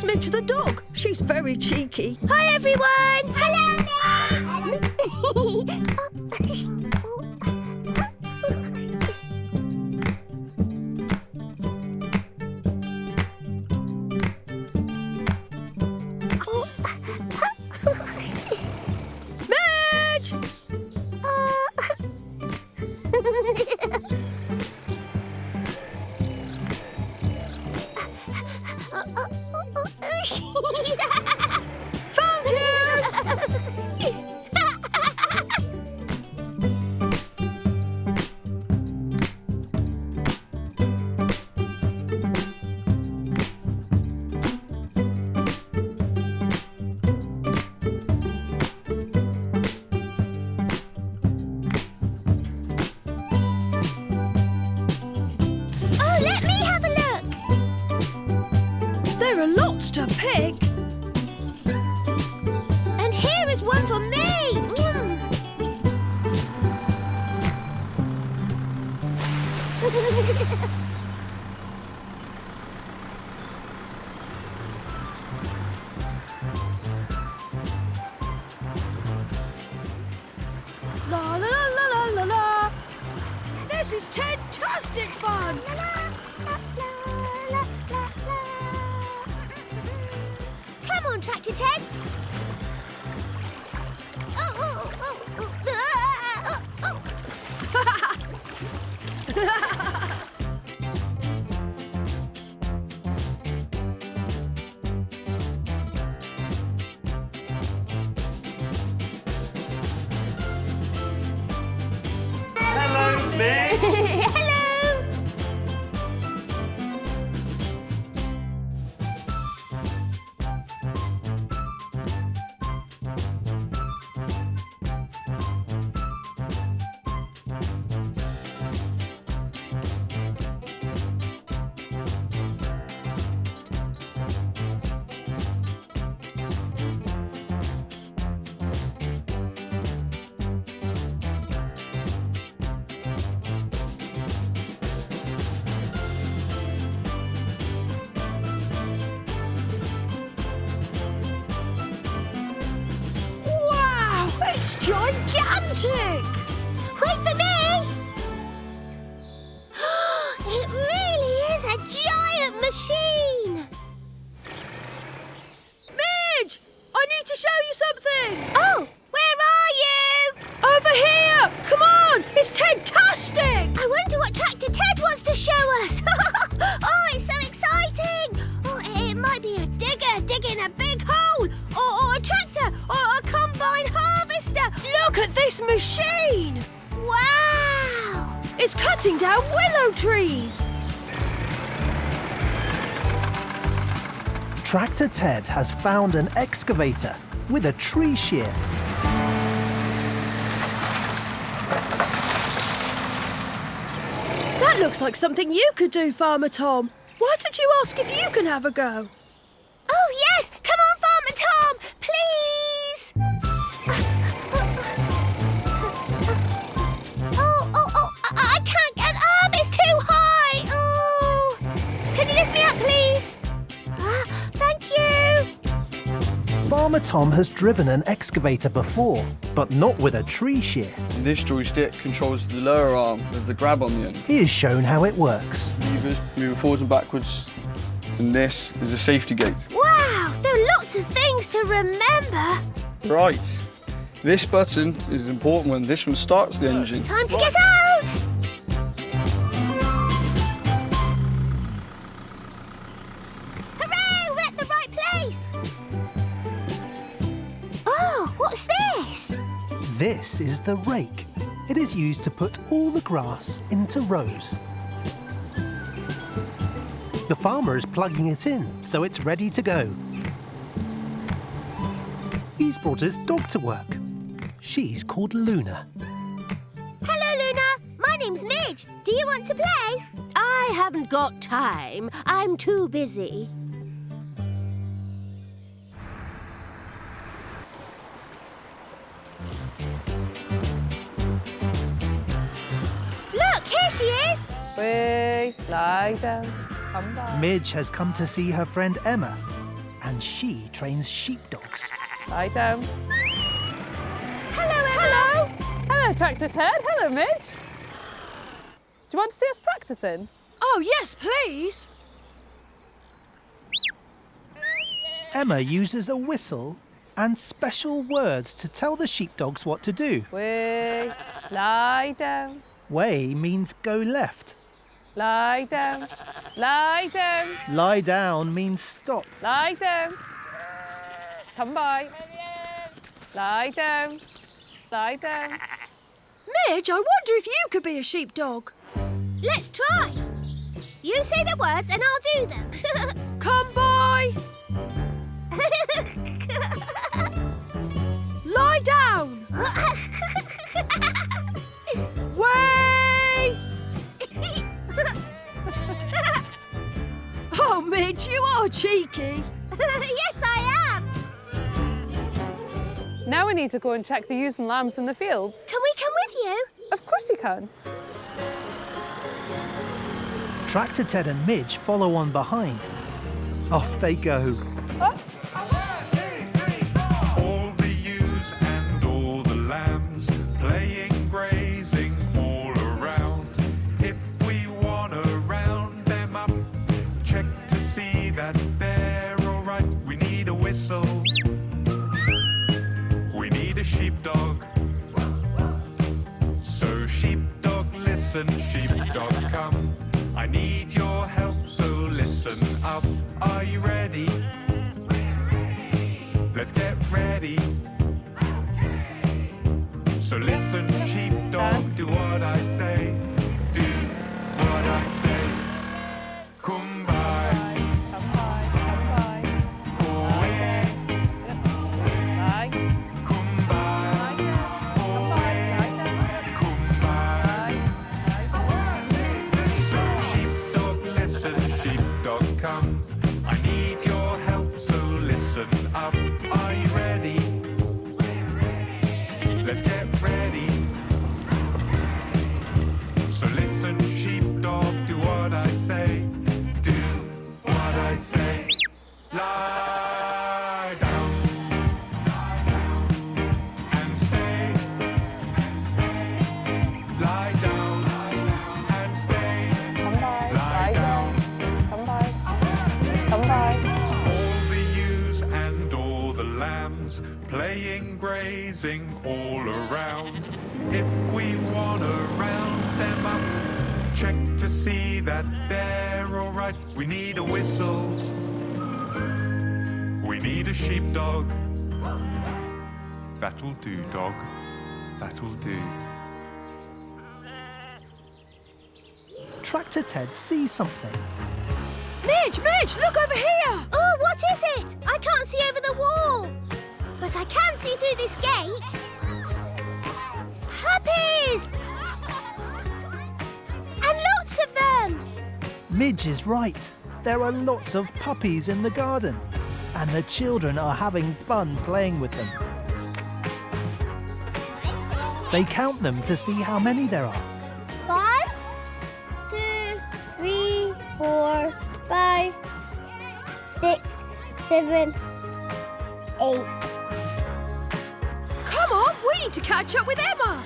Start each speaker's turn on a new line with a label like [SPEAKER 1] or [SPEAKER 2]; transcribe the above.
[SPEAKER 1] That's Midge the dog. She's very cheeky.
[SPEAKER 2] Hi, everyone. Hello,
[SPEAKER 1] Midge! Found you!
[SPEAKER 2] Oh, let me have a look.
[SPEAKER 1] There are lots to pick.
[SPEAKER 2] And here is one for me.
[SPEAKER 1] La la la la la la. This is fantastic fun.
[SPEAKER 2] Come on, Tractor Ted.
[SPEAKER 3] Hello, Midge.
[SPEAKER 2] Hello.
[SPEAKER 1] Wow, it's gigantic.
[SPEAKER 2] Wait for me! It really is a giant machine!
[SPEAKER 1] Midge, I need to show you something.
[SPEAKER 2] Oh, where are you?
[SPEAKER 1] Over here. Come on, it's fantastic.
[SPEAKER 2] I wonder what Tractor Ted wants to show us! Oh, it's so exciting! Oh, it might be a digger digging a big hole, or a tractor, or a combine harvester.
[SPEAKER 1] Look at this machine.
[SPEAKER 2] Wow!
[SPEAKER 1] It's cutting down willow trees.
[SPEAKER 4] Tractor Ted has found an excavator with a tree shear.
[SPEAKER 1] That looks like something you could do, Farmer Tom. Why don't you ask if you can have a go?
[SPEAKER 2] Oh, yes! Come on, Farmer Tom! Please! I can't get up! It's too high! Oh! Can you lift me up, please? Thank you!
[SPEAKER 4] Farmer Tom has driven an excavator before, but not with a tree shear.
[SPEAKER 3] And this joystick controls the lower arm with the grab on the end.
[SPEAKER 4] He is shown how it works.
[SPEAKER 3] Levers moving forwards and backwards. And this is a safety gate.
[SPEAKER 2] Wow! There are lots of things to remember.
[SPEAKER 3] Right. This button is an important one. This one starts the engine.
[SPEAKER 2] Time to get out! Hooray! We're at the right place! Oh, what's this?
[SPEAKER 4] This is the rake. It is used to put all the grass into rows. The farmer is plugging it in, so it's ready to go. He's brought his dog to work. She's called Luna.
[SPEAKER 2] Hello, Luna. My name's Midge. Do you want to play?
[SPEAKER 5] I haven't got time. I'm too busy.
[SPEAKER 2] Look, here she is.
[SPEAKER 6] Wait, lie down, come back.
[SPEAKER 4] Midge has come to see her friend Emma. and she trains sheepdogs.
[SPEAKER 6] Lie down.
[SPEAKER 2] Hello, Emma.
[SPEAKER 6] Hello, Tractor Ted. Hello, Midge. Do you want to see us practicing?
[SPEAKER 1] Oh, yes, please.
[SPEAKER 4] Emma uses a whistle and special words to tell the sheepdogs what to do.
[SPEAKER 6] Way. Lie down.
[SPEAKER 4] Way means go left.
[SPEAKER 6] Lie down. Lie down.
[SPEAKER 4] Lie down means stop.
[SPEAKER 6] Lie down. Come by. Lie down. Lie down.
[SPEAKER 1] Midge, I wonder if you could be a sheepdog.
[SPEAKER 2] Let's try. You say the words and I'll do them.
[SPEAKER 1] Come by. Lie down. Way. Oh, Midge, you are cheeky.
[SPEAKER 2] Yes, I am.
[SPEAKER 6] Now we need to go and check the ewes and lambs in the fields.
[SPEAKER 2] Can we come with you?
[SPEAKER 6] Of course you can.
[SPEAKER 4] Tractor Ted and Midge follow on behind. Off they go.
[SPEAKER 7] All the ewes and all the lambs playing, grazing all around. If we want to round them up, check to see that they're all right. We need a whistle. We need a sheepdog. So sheepdog, listen, sheepdog, come. I need your help, so listen up. Are you ready? Let's get ready. So listen, sheepdog, do what I say. Do what I say. Come by.
[SPEAKER 6] Come by. Come by.
[SPEAKER 7] Oh yeah.
[SPEAKER 6] Lie.
[SPEAKER 7] Come by. Oh yeah. Come by. So sheepdog, listen, sheepdog, come. I need your help, so listen up. Are you ready? Let's get ready. So listen, sheepdog, do what I say. Do what I say. Lie down and stay. Lie down and stay.
[SPEAKER 6] Come by.
[SPEAKER 7] Lie down.
[SPEAKER 6] Come by. Come by.
[SPEAKER 7] All the ewes and all the lambs playing, grazing all around. If we want to round them up, check to see that they're all right. We need a whistle. We need a sheepdog. That'll do, dog. That'll do.
[SPEAKER 4] Tractor Ted sees something.
[SPEAKER 1] Midge, look over here.
[SPEAKER 2] Oh, what is it? I can't see over the wall. But I can see through this gate. Puppies! And lots of them!
[SPEAKER 4] Midge is right. There are lots of puppies in the garden, and the children are having fun playing with them. They count them to see how many there are.
[SPEAKER 2] 1, 2, 3, 4, 5, 6, 7, 8.
[SPEAKER 1] Come on, we need to catch up with Emma.